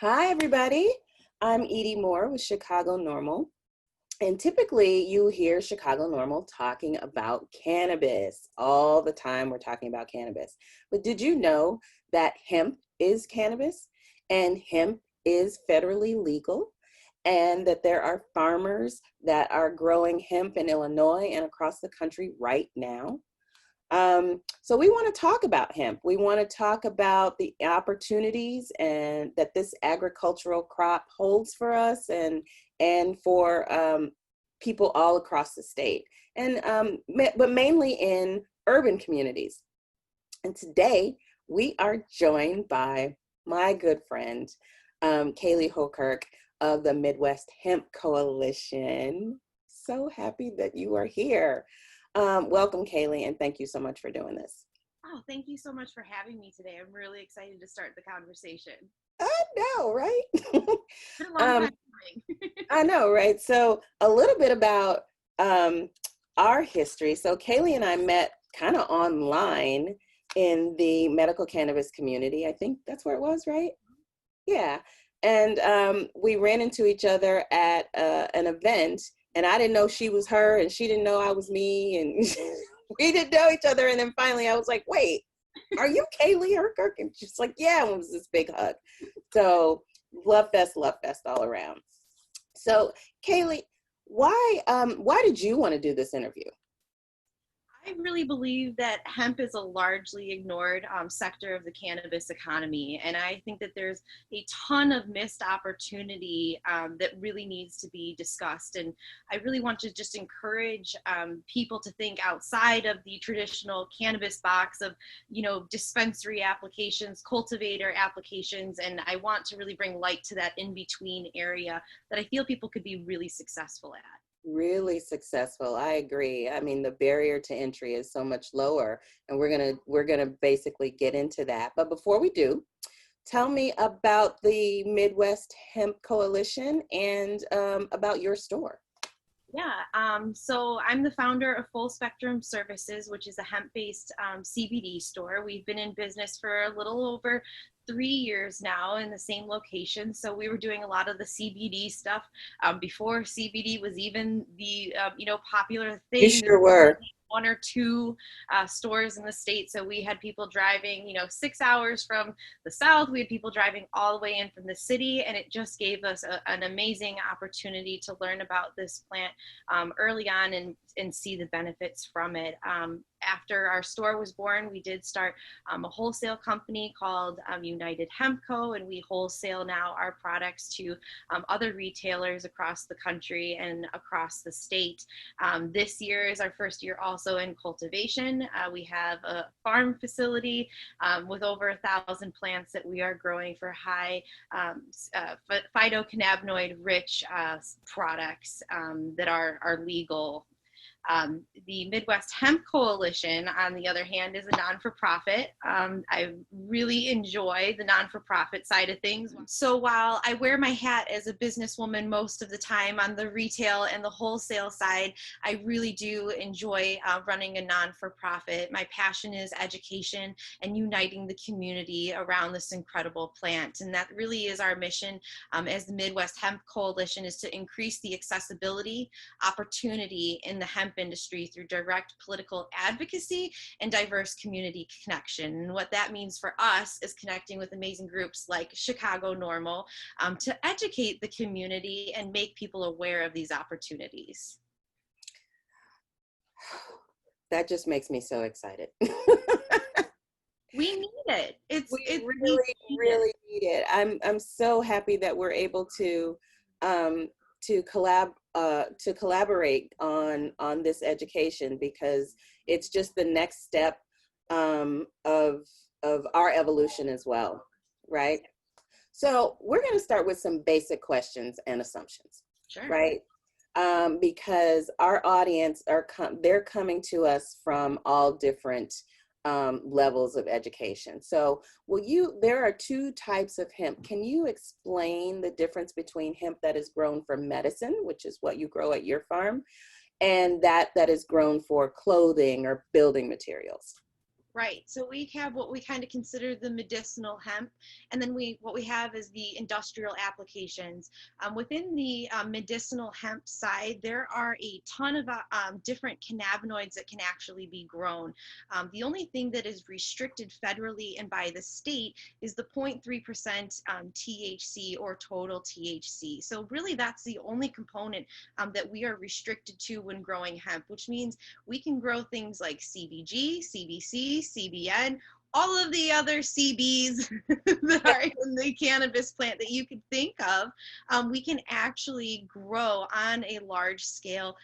Hi, everybody. I'm Edie Moore with Chicago Normal. And typically you hear Chicago Normal talking about cannabis. All the time we're talking about cannabis. But did you know that hemp is cannabis and hemp is federally legal? And that there are farmers that are growing hemp in Illinois and across the country right now? So we want to talk about hemp. We want to talk about the opportunities and that this agricultural crop holds for us and for people all across the state, and but mainly in urban communities. And today we are joined by my good friend, Kalee Hooghkirk of the Midwest Hemp Coalition. So happy that you are here. Welcome, Kalee, and thank you so much for doing this. Oh, thank you so much for having me today. I'm really excited to start the conversation. I know, right? It's been a long time coming. I know, right? So a little bit about our history. So Kalee and I met kind of online in the medical cannabis community. I think that's where it was, right? Yeah. And we ran into each other at an event, and I didn't know she was her, and she didn't know I was me, and we didn't know each other. And then finally I was like, wait, are you Kalee Hooghkirk? And she's like, yeah, and it was this big hug. So love fest all around. So Kalee, why did you want to do this interview? I really believe that hemp is a largely ignored sector of the cannabis economy. And I think that there's a ton of missed opportunity that really needs to be discussed. And I really want to just encourage people to think outside of the traditional cannabis box of, dispensary applications, cultivator applications. And I want to really bring light to that in-between area that I feel people could be really successful at. Really successful. I agree. I mean, the barrier to entry is so much lower, and we're gonna basically get into that. But before we do, tell me about the Midwest Hemp Coalition and about your store. So I'm the founder of Full Spectrum Services, which is a hemp-based CBD store. We've been in business for a little over 3 years now in the same location. So we were doing a lot of the CBD stuff before CBD was even the popular You thing. sure were. One or two stores in the state. So we had people driving, 6 hours from the south. We had people driving all the way in from the city, and it just gave us an amazing opportunity to learn about this plant early on and see the benefits from it. After our store was born, we did start a wholesale company called Untitled Hemp Co., and we wholesale now our products to other retailers across the country and across the state. This year is our first year also in cultivation. We have a farm facility with over 1,000 plants that we are growing for high phytocannabinoid rich products that are legal. The Midwest Hemp Coalition, on the other hand, is a non-for-profit. I really enjoy the non-for-profit side of things. So while I wear my hat as a businesswoman most of the time on the retail and the wholesale side, I really do enjoy running a non-for-profit. My passion is education and uniting the community around this incredible plant. And that really is our mission as the Midwest Hemp Coalition, is to increase the accessibility, opportunity in the hemp industry through direct political advocacy and diverse community connection. And what that means for us is connecting with amazing groups like Chicago Normal to educate the community and make people aware of these opportunities. That just makes me so excited. We need it. We really need it. I'm so happy that we're able to collaborate on this education, because it's just the next step of our evolution as well, right? So we're going to start with some basic questions and assumptions, Sure. Right? Because our audience they're coming to us from all different levels of education. So there are two types of hemp. Can you explain the difference between hemp that is grown for medicine, which is what you grow at your farm, and that is grown for clothing or building materials? Right. So we have what we kind of consider the medicinal hemp, and then what we have is the industrial applications. Within the medicinal hemp side, there are a ton of different cannabinoids that can actually be grown. The only thing that is restricted federally and by the state is the 0.3% THC or total THC. So really, that's the only component that we are restricted to when growing hemp, which means we can grow things like CBG, CBC, CBN, all of the other CBs that are in the cannabis plant that you could think of. We can actually grow on a large scale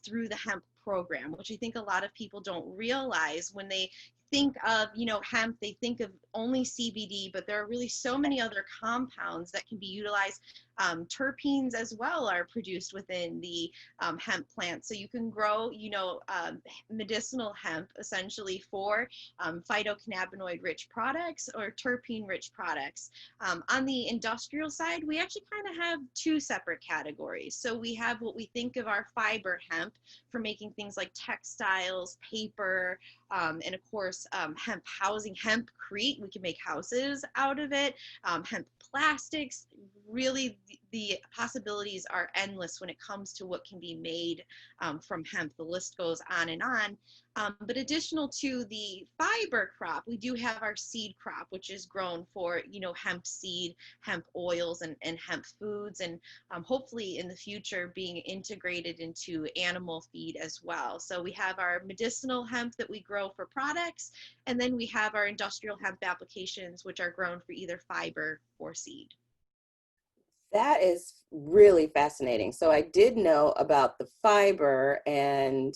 through the hemp program, which I think a lot of people don't realize when they think of, hemp, they think of only CBD, but there are really so many other compounds that can be utilized. Terpenes as well are produced within the hemp plant. So you can grow, medicinal hemp essentially for phytocannabinoid rich products or terpene rich products. On the industrial side, we actually kind of have two separate categories. So we have what we think of our fiber hemp for making things like textiles, paper, and of course, hemp housing, hempcrete. We can make houses out of it. Hemp plastics, really the possibilities are endless when it comes to what can be made from hemp. The list goes on and on. But additional to the fiber crop, we do have our seed crop, which is grown for, hemp seed, hemp oils, and hemp foods, and hopefully in the future being integrated into animal feed as well. So we have our medicinal hemp that we grow for products, and then we have our industrial hemp applications, which are grown for either fiber or seed. That is really fascinating. So I did know about the fiber and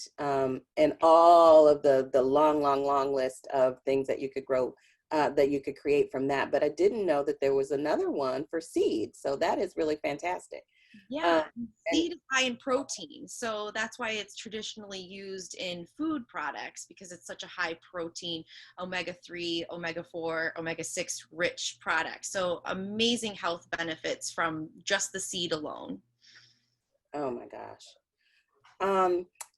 all of the long list of things that you could grow, that you could create from that. But I didn't know that there was another one for seeds. So that is really fantastic. Yeah, seed is high in protein, so that's why it's traditionally used in food products, because it's such a high protein, omega-3, omega-4, omega-6 rich product. So amazing health benefits from just the seed alone. Oh my gosh.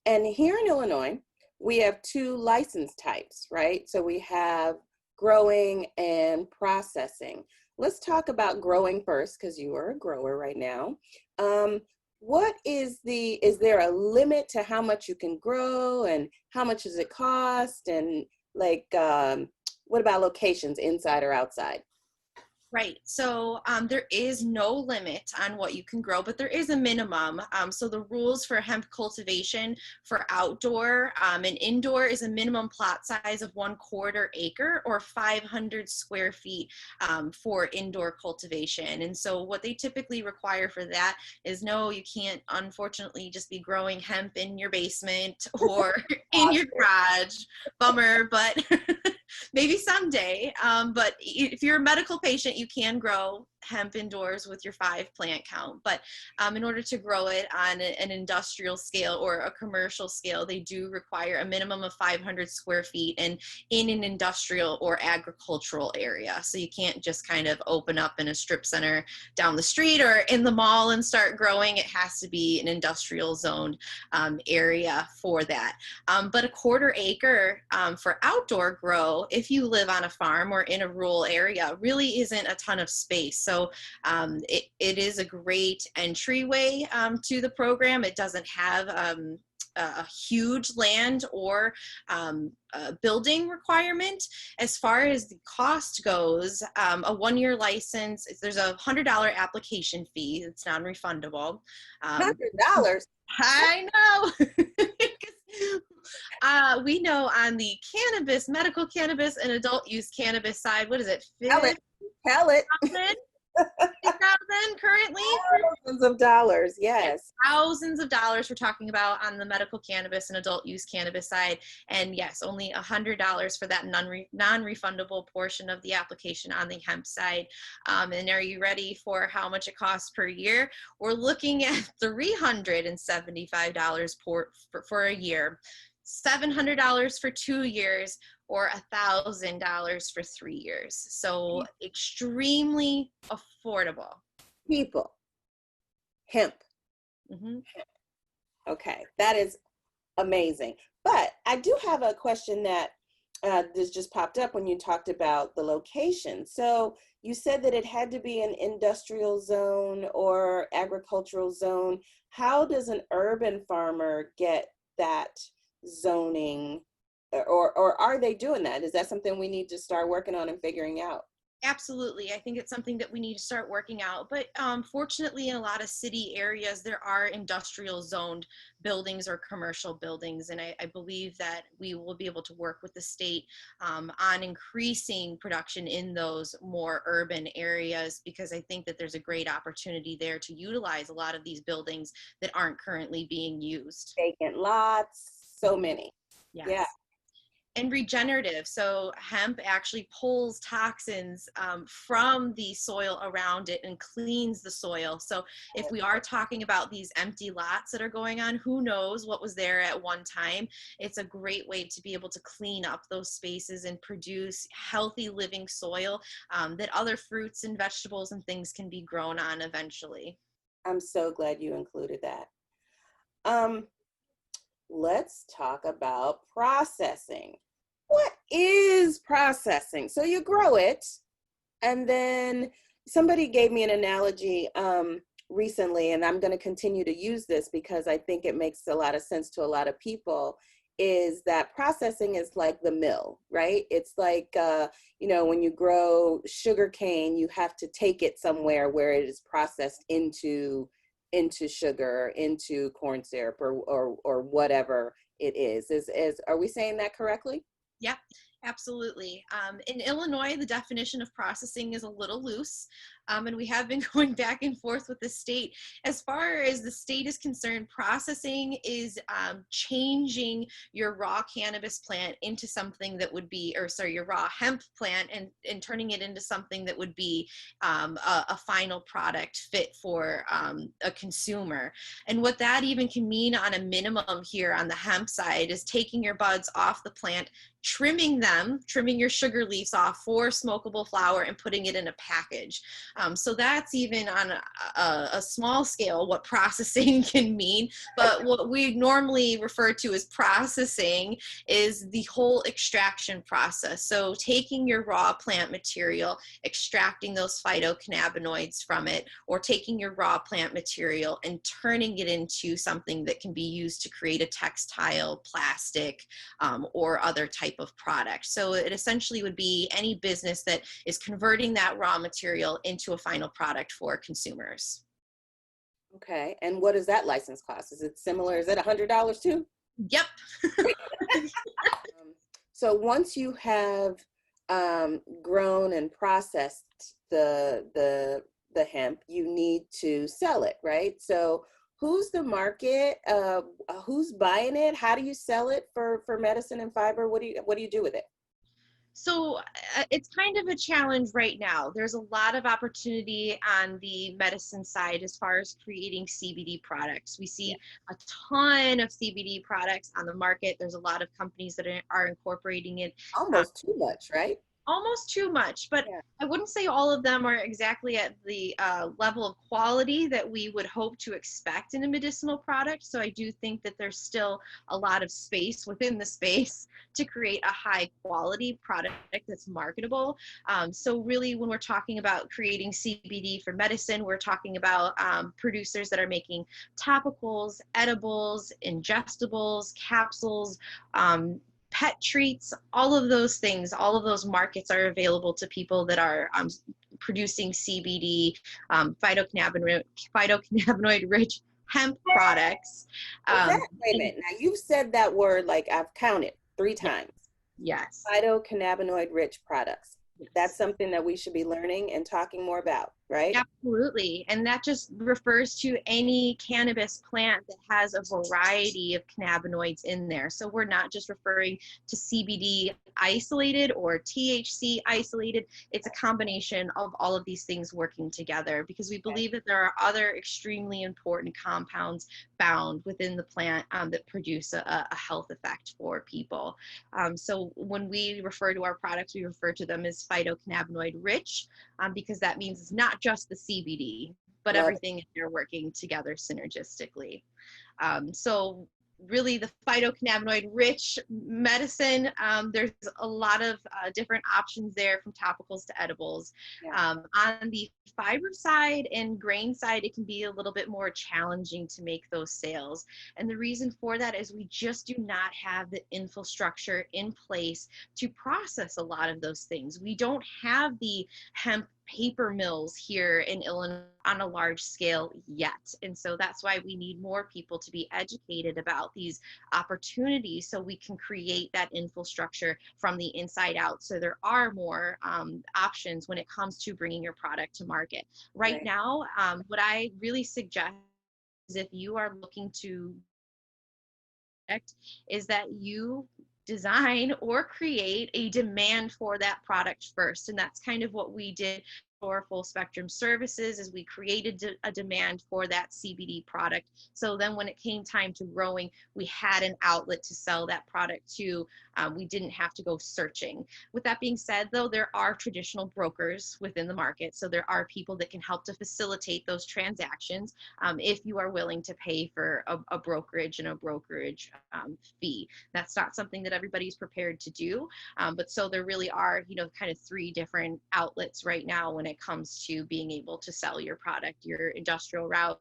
And here in Illinois, we have two license types, right? So we have growing and processing. Let's talk about growing first, because you are a grower right now. Is there a limit to how much you can grow, and how much does it cost? And what about locations, inside or outside? Right. So there is no limit on what you can grow, but there is a minimum. So the rules for hemp cultivation for outdoor and indoor is a minimum plot size of 1/4 acre or 500 square feet for indoor cultivation. And so what they typically require for that is, no, you can't unfortunately just be growing hemp in your basement or in your garage. Bummer, but maybe someday. But if you're a medical patient, you can grow hemp indoors with your 5 plant count. But in order to grow it on an industrial scale or a commercial scale, they do require a minimum of 500 square feet and in an industrial or agricultural area. So you can't just kind of open up in a strip center down the street or in the mall and start growing. It has to be an industrial zoned area for that. But a 1/4 acre for outdoor grow, if you live on a farm or in a rural area, really isn't a ton of space. So it is a great entryway to the program. It doesn't have a huge land or building requirement. As far as the cost goes, a 1-year license, there's a $100 application fee. It's non-refundable. $100. I know. We know on the cannabis, medical cannabis, and adult use cannabis side, what is it? Pellet. 50,000 currently. Thousands of dollars, yes. Thousands of dollars we're talking about on the medical cannabis and adult use cannabis side. And yes, only $100 for that non-refundable portion of the application on the hemp side. And are you ready for how much it costs per year? We're looking at $375 for a year, $700 for 2 years, or $1,000 for 3 years. So extremely affordable. People. Hemp. Mm-hmm. Okay, that is amazing. But I do have a question that this just popped up when you talked about the location. So you said that it had to be an industrial zone or agricultural zone. How does an urban farmer get that zoning, or are they doing that? Is that something we need to start working on and figuring out? Absolutely. I think it's something that we need to start working out. But fortunately, in a lot of city areas, there are industrial zoned buildings or commercial buildings. And I believe that we will be able to work with the state on increasing production in those more urban areas, because I think that there's a great opportunity there to utilize a lot of these buildings that aren't currently being used. Vacant lots, so many. Yeah. Yes. And regenerative. So hemp actually pulls toxins from the soil around it and cleans the soil. So if we are talking about these empty lots that are going on, who knows what was there at one time? It's a great way to be able to clean up those spaces and produce healthy living soil that other fruits and vegetables and things can be grown on eventually. I'm so glad you included that. Um, let's talk about processing. What is processing? So you grow it, and then somebody gave me an analogy recently, and I'm going to continue to use this because I think it makes a lot of sense to a lot of people, is that processing is like the mill, right? It's like, when you grow sugar cane, you have to take it somewhere where it is processed into sugar, into corn syrup, or whatever it is. Are we saying that correctly? Yeah, absolutely. In Illinois, the definition of processing is a little loose, and we have been going back and forth with the state. As far as the state is concerned, processing is changing your raw cannabis plant into something that would be, or sorry, your raw hemp plant, and turning it into something that would be a final product fit for a consumer. And what that even can mean on a minimum here on the hemp side is taking your buds off the plant, trimming your sugar leaves off for smokable flower, and putting it in a package. So that's even on a small scale what processing can mean. But what we normally refer to as processing is the whole extraction process. So taking your raw plant material, extracting those phytocannabinoids from it, or taking your raw plant material and turning it into something that can be used to create a textile, plastic, or other type of product. So it essentially would be any business that is converting that raw material into a final product for consumers. Okay. And what does that license cost? Is it similar? Is it $100 too? Yep. So once you have grown and processed the hemp, you need to sell it, right? So who's the market? Who's buying it? How do you sell it for medicine and fiber? What do you do with it? So it's kind of a challenge right now. There's a lot of opportunity on the medicine side as far as creating CBD products. We see a ton of CBD products on the market. There's a lot of companies that are incorporating it. Almost too much, right? Almost too much, but Yeah. I wouldn't say all of them are exactly at the level of quality that we would hope to expect in a medicinal product. So I do think that there's still a lot of space within the space to create a high quality product that's marketable. So really, when we're talking about creating CBD for medicine, we're talking about producers that are making topicals, edibles, ingestibles, capsules, pet treats, all of those things, all of those markets are available to people that are producing CBD, phytocannabinoid rich hemp products. Wait a minute. Now you've said that word like I've counted 3 times. Yes. Phytocannabinoid rich products. Yes. That's something that we should be learning and talking more about, right? Absolutely. And that just refers to any cannabis plant that has a variety of cannabinoids in there. So we're not just referring to CBD isolated or THC isolated. It's a combination of all of these things working together, because we believe that there are other extremely important compounds found within the plant that produce a health effect for people. So when we refer to our products, we refer to them as phytocannabinoid rich, because that means it's not just the CBD, but everything they're working together synergistically. So really the phytocannabinoid rich medicine. There's a lot of different options there, from topicals to edibles. Yeah. On the fiber side and grain side, it can be a little bit more challenging to make those sales. And the reason for that is we just do not have the infrastructure in place to process a lot of those things. We don't have the hemp paper mills here in Illinois on a large scale yet. And so that's why we need more people to be educated about these opportunities, so we can create that infrastructure from the inside out. So there are more options when it comes to bringing your product to market. Right now, what I really suggest is, if you are looking to, is that you design or create a demand for that product first. And that's kind of what we did for Full Spectrum Services, is we created a demand for that CBD product. So then when it came time to growing, we had an outlet to sell that product to. We didn't have to go searching. With that being said, though, there are traditional brokers within the market. So there are people that can help to facilitate those transactions, if you are willing to pay for a brokerage and a brokerage fee. That's not something that everybody's prepared to do. But so there really are, kind of three different outlets right now when it comes to being able to sell your product: your industrial route,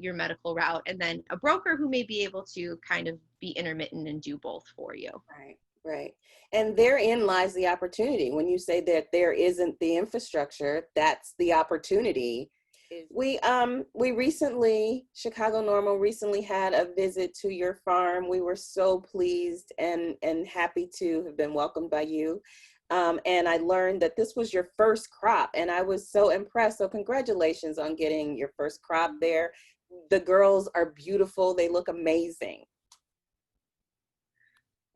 your medical route, and then a broker who may be able to kind of be intermittent and do both for you. Right, right. And therein lies the opportunity. When you say that there isn't the infrastructure, that's the opportunity. We recently, Chicago Normal recently had a visit to your farm. We were so pleased and happy to have been welcomed by you. And I learned that this was your first crop, and I was so impressed. So congratulations on getting your first crop there. The girls are beautiful. They look amazing.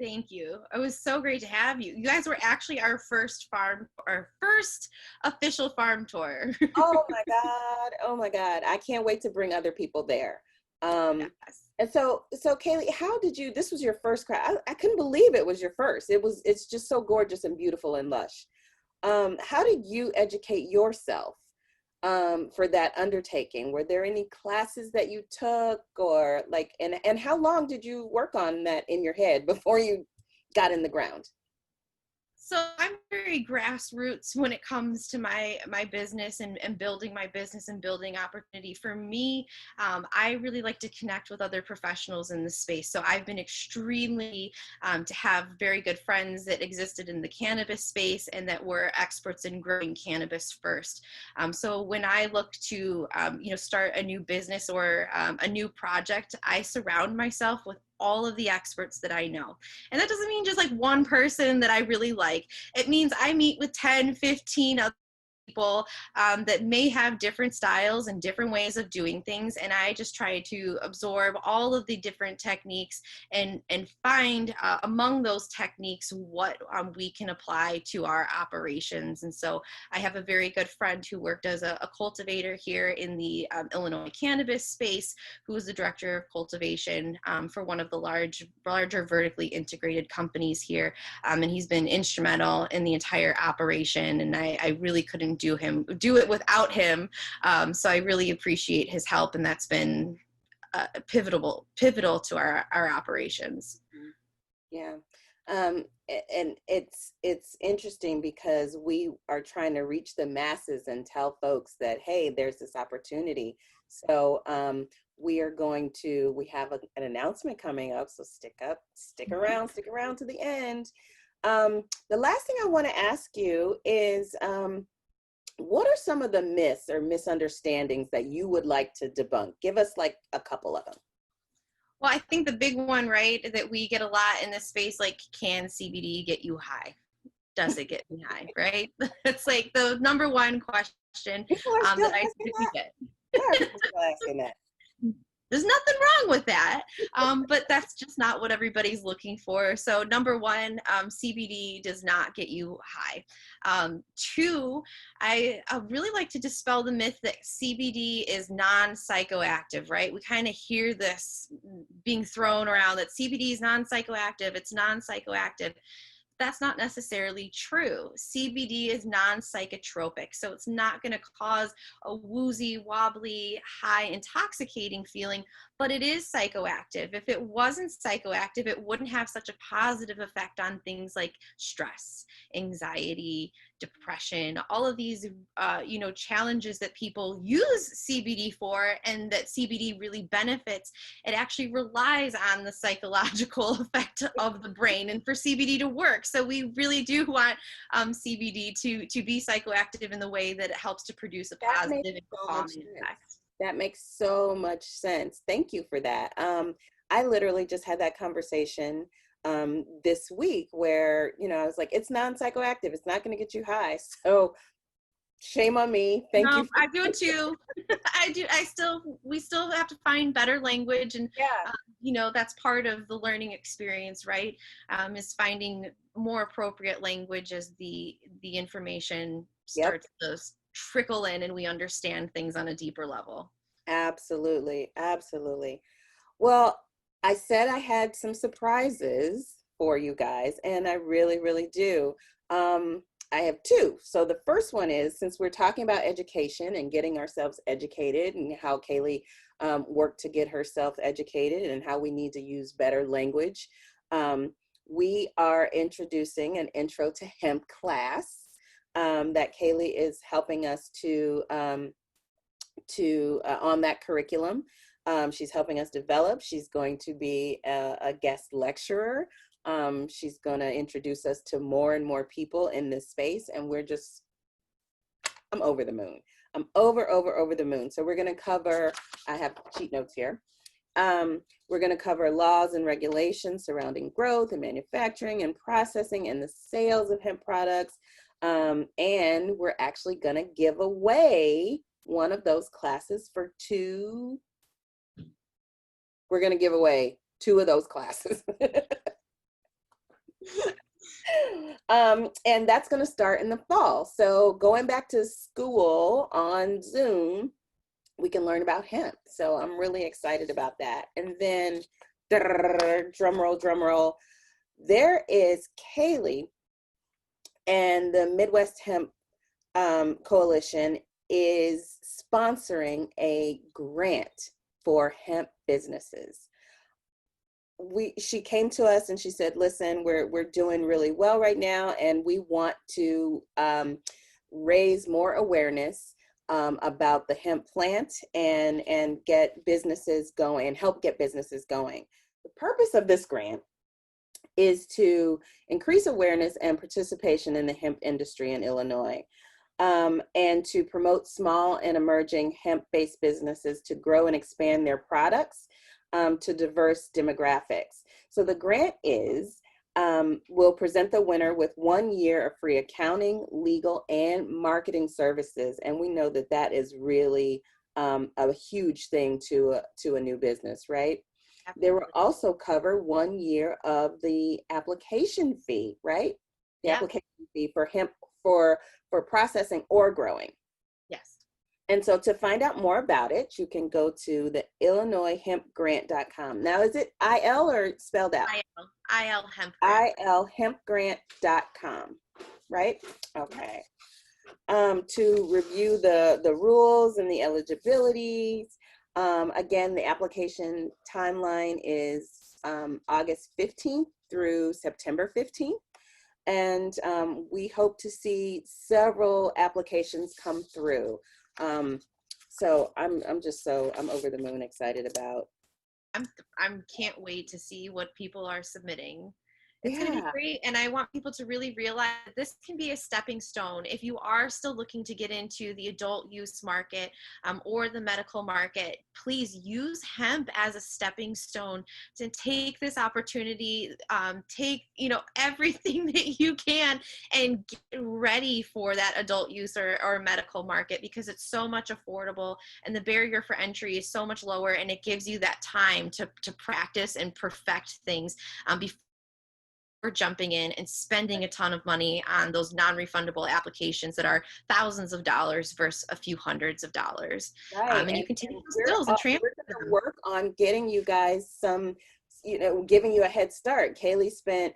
Thank you. It was so great to have you. You guys were actually our first official farm tour. Oh my God. Oh my God. I can't wait to bring other people there. Yes. And so Kalee, how did you, this was your first crop. I couldn't believe it was your first. It's just so gorgeous and beautiful and lush. How did you educate yourself for that undertaking? Were there any classes that you took, or like, and how long did you work on that in your head before you got in the ground? So I'm very grassroots when it comes to my business and building my business and building opportunity. For me, I really like to connect with other professionals in the space. So I've been extremely to have very good friends that existed in the cannabis space and that were experts in growing cannabis first. So when I look to start a new business or a new project, I surround myself with all of the experts that I know. And that doesn't mean just like one person that I really like. It means I meet with 10, 15 other people that may have different styles and different ways of doing things, and I just try to absorb all of the different techniques and find among those techniques what we can apply to our operations. And so I have a very good friend who worked as a cultivator here in the Illinois cannabis space, who is the director of cultivation for one of the larger vertically integrated companies here, and he's been instrumental in the entire operation, and I really couldn't do it without him. So I really appreciate his help, and that's been pivotal to our operations. Yeah. And it's interesting because we are trying to reach the masses and tell folks that, hey, there's this opportunity. So we have an announcement coming up. So stick around to the end. The last thing I want to ask you is, what are some of the myths or misunderstandings that you would like to debunk? Give us like a couple of them. Well, I think the big one, right, that we get a lot in this space, like, can CBD get you high? Does it get me high, right? It's like the number one question that I typically get. Yeah, people are still asking that. There's nothing wrong with that, but that's just not what everybody's looking for. So number one, CBD does not get you high. Two, I really like to dispel the myth that CBD is non-psychoactive, right? We kind of hear this being thrown around that CBD is non-psychoactive, it's non-psychoactive. that's not necessarily true. CBD is non-psychotropic, so it's not going to cause a woozy, wobbly, high, intoxicating feeling, but it is psychoactive. If it wasn't psychoactive, it wouldn't have such a positive effect on things like stress, anxiety, depression, all of these, challenges that people use CBD for, and that CBD really benefits. It actually relies on the psychological effect of the brain and for CBD to work. So we really do want CBD to be psychoactive in the way that it helps to produce a That positive makes and so much calming sense. effect. That makes so much sense. Thank you for that. I literally just had that conversation this week where, I was like, it's non-psychoactive. It's not going to get you high. So shame on me. Thank you. No, I do it too. I do. We still have to find better language, and Yeah. that's part of the learning experience, right? Is finding more appropriate language as the information Yep. starts to trickle in, and we understand things on a deeper level. Absolutely. Absolutely. Well, I said I had some surprises for you guys, and I really, really do. I have two. So the first one is, since we're talking about education and getting ourselves educated, and how Kalee worked to get herself educated, and how we need to use better language, we are introducing an intro to hemp class that Kalee is helping us to on that curriculum. She's helping us develop. She's going to be a guest lecturer. She's going to introduce us to more and more people in this space. And I'm over the moon. I'm over the moon. So we're going to cover, I have cheat notes here. We're going to cover laws and regulations surrounding growth and manufacturing and processing and the sales of hemp products. And we're actually going to give away one of those classes for two. We're going to give away two of those classes. And that's going to start in the fall. So going back to school on Zoom, we can learn about hemp. So I'm really excited about that. And then, drum roll, there is Kalee, and the Midwest Hemp Coalition is sponsoring a grant for hemp businesses. She came to us and she said, listen, we're doing really well right now, and we want to raise more awareness about the hemp plant and get businesses going, and help get businesses going. The purpose of this grant is to increase awareness and participation in the hemp industry in Illinois, and to promote small and emerging hemp-based businesses to grow and expand their products to diverse demographics. So the grant will present the winner with 1 year of free accounting, legal, and marketing services. And we know that that is really a huge thing to a new business, right? Absolutely. They will also cover 1 year of the application fee, right? The application fee for hemp for processing or growing. Yes. And so to find out more about it, you can go to the IllinoisHempGrant.com. Now, is it IL or spelled out? IL Hempgrant. ILHempGrant.com, right? Okay. To review the rules and the eligibilities. Again, the application timeline is August 15th through September 15th. And we hope to see several applications come through. So I'm over the moon excited about. I'm can't wait to see what people are submitting. It's going to be great. And I want people to really realize that this can be a stepping stone. If you are still looking to get into the adult use market or the medical market, please use hemp as a stepping stone to take this opportunity, take, everything that you can and get ready for that adult use or medical market, because it's so much affordable and the barrier for entry is so much lower, and it gives you that time to practice and perfect things before jumping in and spending a ton of money on those non-refundable applications that are thousands of dollars versus a few hundreds of dollars. Right. And you can take those skills and transfer them. We're going to work on getting you guys some, giving you a head start. Kalee spent,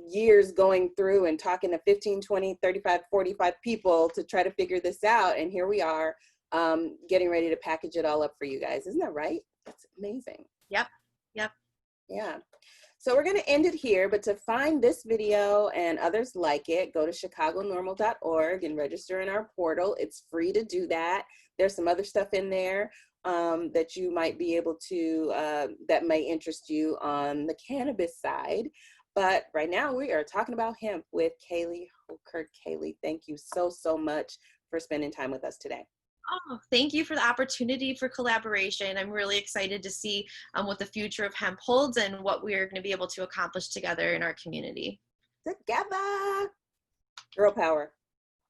years going through and talking to 15, 20, 35, 45 people to try to figure this out. And here we are getting ready to package it all up for you guys. Isn't that right? That's amazing. Yep. Yep. Yeah. So we're going to end it here, but to find this video and others like it, go to chicagonormal.org and register in our portal. It's free to do that. There's some other stuff in there that you might be able to, that may interest you on the cannabis side. But right now we are talking about hemp with Kalee Hooghkirk. Kalee, thank you so, so much for spending time with us today. Oh, thank you for the opportunity for collaboration. I'm really excited to see what the future of hemp holds and what we're going to be able to accomplish together in our community. Together. Girl power.